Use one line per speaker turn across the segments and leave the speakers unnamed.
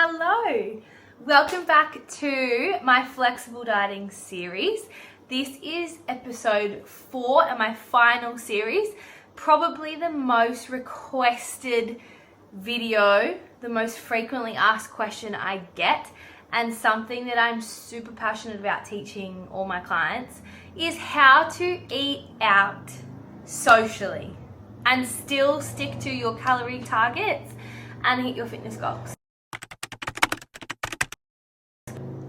Hello, welcome back to my flexible dieting series. This is episode 4 and my final series, probably the most requested video, the most frequently asked question I get, and something that I'm super passionate about teaching all my clients is how to eat out socially and still stick to your calorie targets and hit your fitness goals.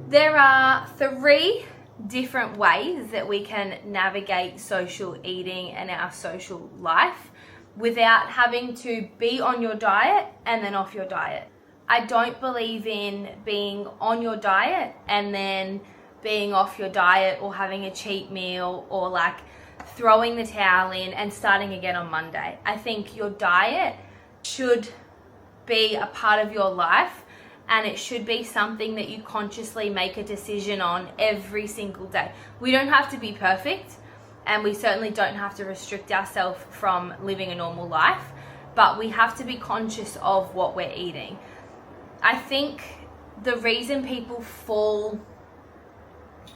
There are 3 different ways that we can navigate social eating and our social life without having to be on your diet and then off your diet. I don't believe in being on your diet and then being off your diet or having a cheat meal or like throwing the towel in and starting again on Monday. I think your diet should be a part of your life, and it should be something that you consciously make a decision on every single day. We don't have to be perfect, and we certainly don't have to restrict ourselves from living a normal life, but we have to be conscious of what we're eating. I think the reason people fall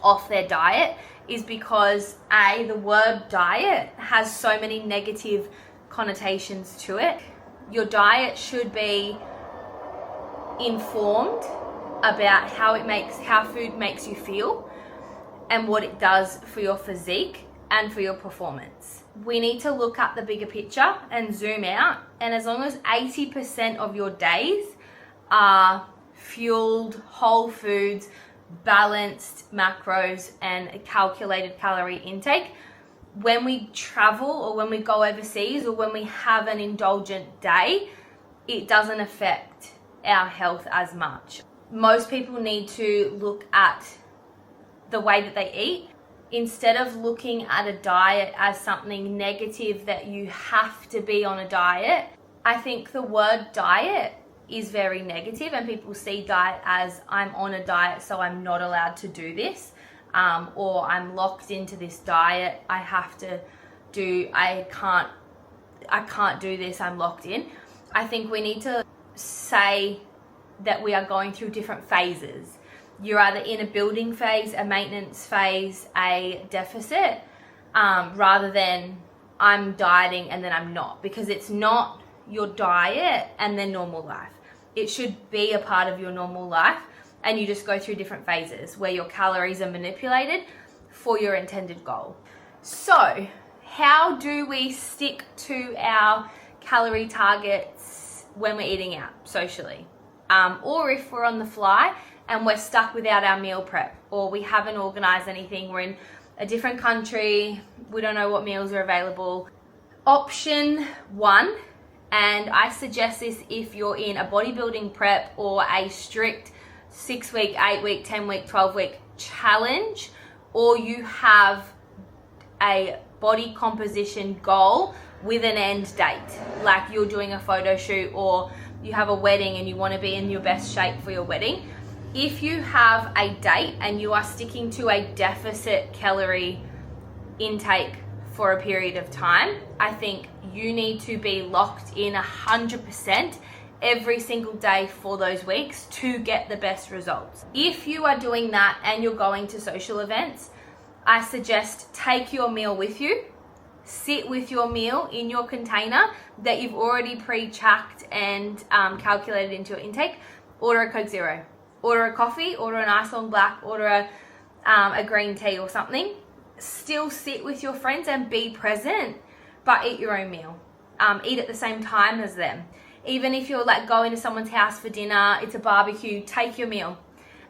off their diet is because the word diet has so many negative connotations to it. Your diet should be informed about how food makes you feel and what it does for your physique and for your performance. We need to look at the bigger picture and zoom out, and as long as 80% of your days are fueled, whole foods, balanced macros and a calculated calorie intake, when we travel or when we go overseas or when we have an indulgent day, it doesn't affect our health as much. Most people need to look at the way that they eat instead of looking at a diet as something negative that you have to be on a diet. I think the word diet is very negative, and people see diet as I'm on a diet so I'm not allowed to do this, or I'm locked into this diet, I can't do this, I'm locked in. I think we need to say that we are going through different phases. You're either in a building phase, a maintenance phase, a deficit, rather than I'm dieting and then I'm not, because it's not your diet and then normal life. It should be a part of your normal life, and you just go through different phases where your calories are manipulated for your intended goal. So, how do we stick to our calorie targets when we're eating out socially? Or if we're on the fly and we're stuck without our meal prep, or we haven't organized anything, we're in a different country, we don't know what meals are available. Option 1, and I suggest this if you're in a bodybuilding prep or a strict 6-week, 8-week, 10-week, 12-week challenge, or you have a body composition goal with an end date, like you're doing a photo shoot or you have a wedding and you want to be in your best shape for your wedding. If you have a date and you are sticking to a deficit calorie intake for a period of time, I think you need to be locked in 100% every single day for those weeks to get the best results. If you are doing that and you're going to social events, I suggest take your meal with you. Sit with your meal in your container that you've already pre-checked and calculated into your intake. Order a Coke Zero, order a coffee, order an ice long black, order a green tea or something. Still sit with your friends and be present, but eat your own meal. Eat at the same time as them. Even if you're like going to someone's house for dinner, it's a barbecue, take your meal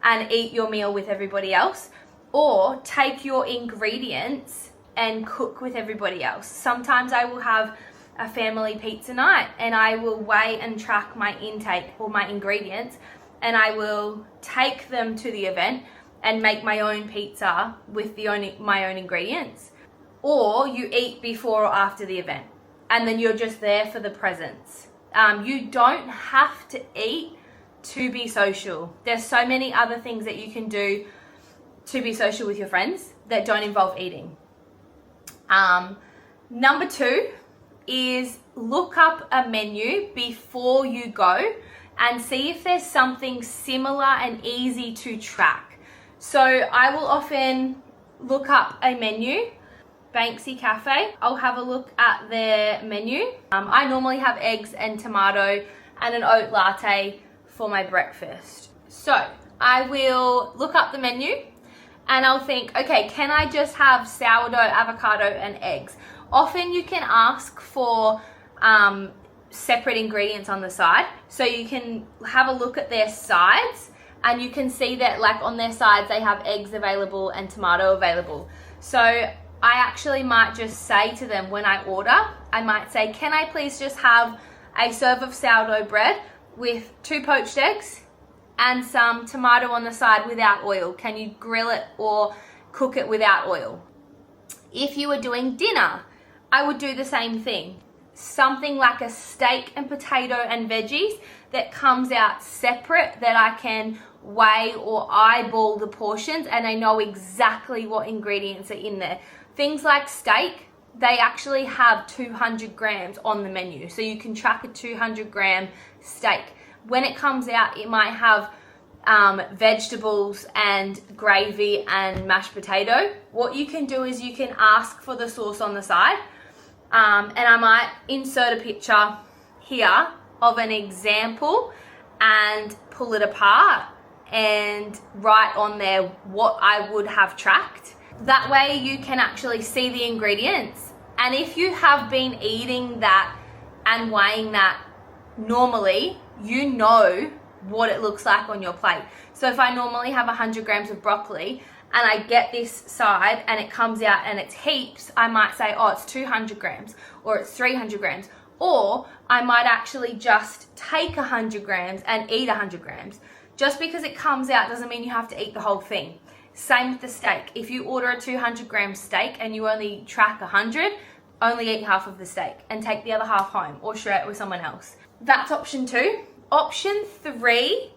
and eat your meal with everybody else, or take your ingredients and cook with everybody else. Sometimes I will have a family pizza night and I will weigh and track my intake or my ingredients, and I will take them to the event and make my own pizza with my own ingredients. Or you eat before or after the event, and then you're just there for the presence. You don't have to eat to be social. There's so many other things that you can do to be social with your friends that don't involve eating. Number 2 is look up a menu before you go and see if there's something similar and easy to track. So I will often look up a menu. Banksy Cafe, I'll have a look at their menu. I normally have eggs and tomato and an oat latte for my breakfast. So I will look up the menu and I'll think, okay, can I just have sourdough, avocado, and eggs? Often you can ask for separate ingredients on the side. So you can have a look at their sides and you can see that like on their sides they have eggs available and tomato available. So I actually might just say to them when I order, I might say, can I please just have a serve of sourdough bread with 2 poached eggs and some tomato on the side without oil? Can you grill it or cook it without oil? If you were doing dinner, I would do the same thing. Something like a steak and potato and veggies that comes out separate, that I can weigh or eyeball the portions and I know exactly what ingredients are in there. Things like steak, they actually have 200 grams on the menu. So you can track a 200 gram steak. When it comes out, it might have vegetables and gravy and mashed potato. What you can do is you can ask for the sauce on the side. And I might insert a picture here of an example and pull it apart and write on there what I would have tracked. That way you can actually see the ingredients. And if you have been eating that and weighing that normally, you know what it looks like on your plate. So if I normally have 100 grams of broccoli and I get this side and it comes out and it's heaps, I might say, oh, it's 200 grams or it's 300 grams. Or I might actually just take 100 grams and eat 100 grams. Just because it comes out doesn't mean you have to eat the whole thing. Same with the steak. If you order a 200 gram steak and you only track 100, only eat half of the steak and take the other half home or share it with someone else. That's option 2. Option 3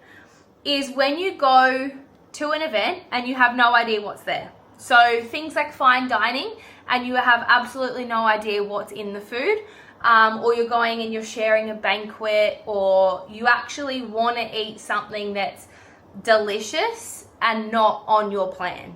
is when you go to an event and you have no idea what's there. So things like fine dining and you have absolutely no idea what's in the food, or you're going and you're sharing a banquet, or you actually want to eat something that's delicious and not on your plan.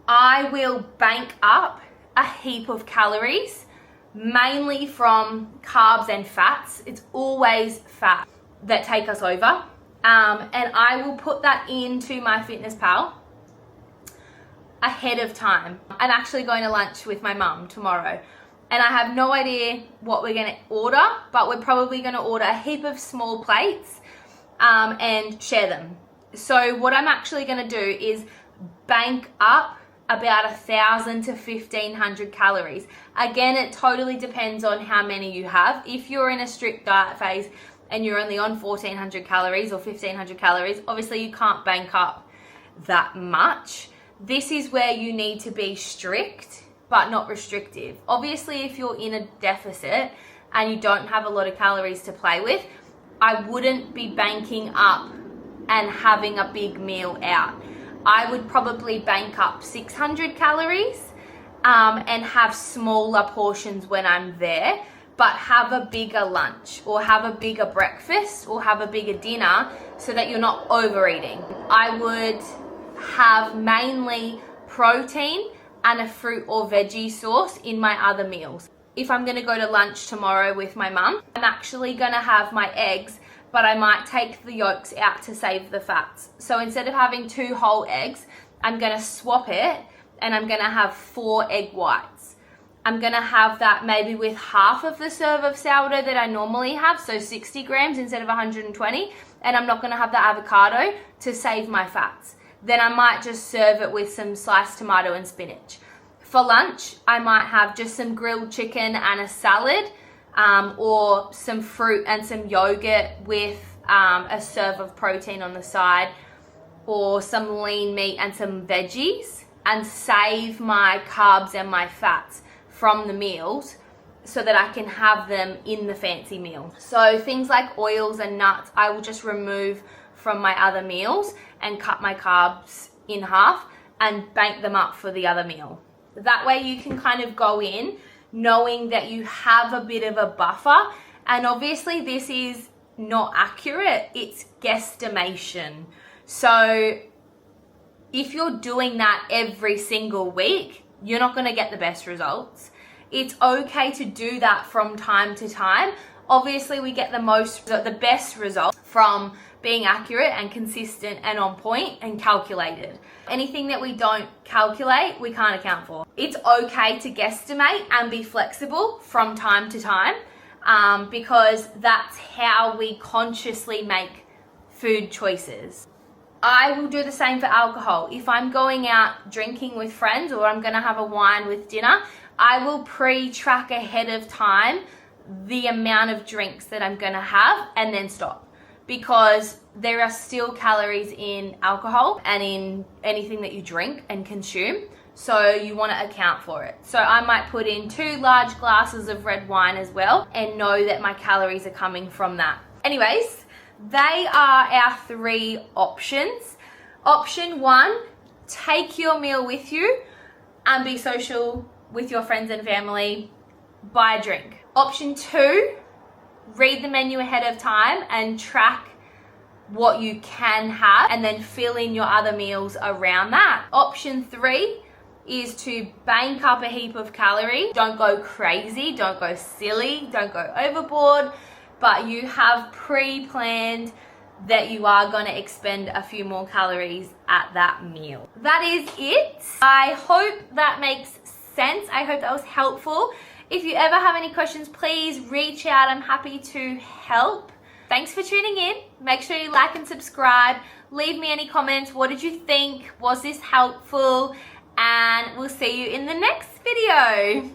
I will bank up a heap of calories, mainly from carbs and fats. It's always fat that take us over. And I will put that into my fitness pal ahead of time. I'm actually going to lunch with my mum tomorrow and I have no idea what we're going to order, but we're probably going to order a heap of small plates and share them. So what I'm actually going to do is bank up about 1,000 to 1,500 calories. Again, it totally depends on how many you have. If you're in a strict diet phase and you're only on 1,400 calories or 1,500 calories, obviously you can't bank up that much. This is where you need to be strict but not restrictive. Obviously, if you're in a deficit and you don't have a lot of calories to play with, I wouldn't be banking up and having a big meal out. I would probably bank up 600 calories and have smaller portions when I'm there, but have a bigger lunch or have a bigger breakfast or have a bigger dinner so that you're not overeating. I would have mainly protein and a fruit or veggie source in my other meals. If I'm gonna go to lunch tomorrow with my mum, I'm actually gonna have my eggs, but I might take the yolks out to save the fats. So instead of having 2 whole eggs, I'm gonna swap it and I'm gonna have 4 egg whites. I'm gonna have that maybe with half of the serve of sourdough that I normally have, so 60 grams instead of 120, and I'm not gonna have the avocado to save my fats. Then I might just serve it with some sliced tomato and spinach. For lunch, I might have just some grilled chicken and a salad, or some fruit and some yogurt with a serve of protein on the side, or some lean meat and some veggies, and save my carbs and my fats from the meals so that I can have them in the fancy meal. So things like oils and nuts, I will just remove from my other meals and cut my carbs in half and bank them up for the other meal. That way you can kind of go in knowing that you have a bit of a buffer. And obviously this is not accurate, it's guesstimation. So if you're doing that every single week, you're not going to get the best results. It's okay to do that from time to time. Obviously, we get the best results from being accurate and consistent and on point and calculated. Anything that we don't calculate, we can't account for. It's okay to guesstimate and be flexible from time to time, because that's how we consciously make food choices. I will do the same for alcohol. If I'm going out drinking with friends or I'm going to have a wine with dinner, I will pre-track ahead of time the amount of drinks that I'm going to have and then stop, because there are still calories in alcohol and in anything that you drink and consume. So you want to account for it. So I might put in 2 large glasses of red wine as well and know that my calories are coming from that. Anyways, they are our 3 options. Option 1, take your meal with you and be social with your friends and family, buy a drink. Option 2, read the menu ahead of time and track what you can have and then fill in your other meals around that. Option 3 is to bank up a heap of calories. Don't go crazy, don't go silly, don't go overboard, but you have pre-planned that you are going to expend a few more calories at that meal. That is it. I hope that makes sense. I hope that was helpful. If you ever have any questions, please reach out. I'm happy to help. Thanks for tuning in. Make sure you like and subscribe. Leave me any comments. What did you think? Was this helpful? And we'll see you in the next video.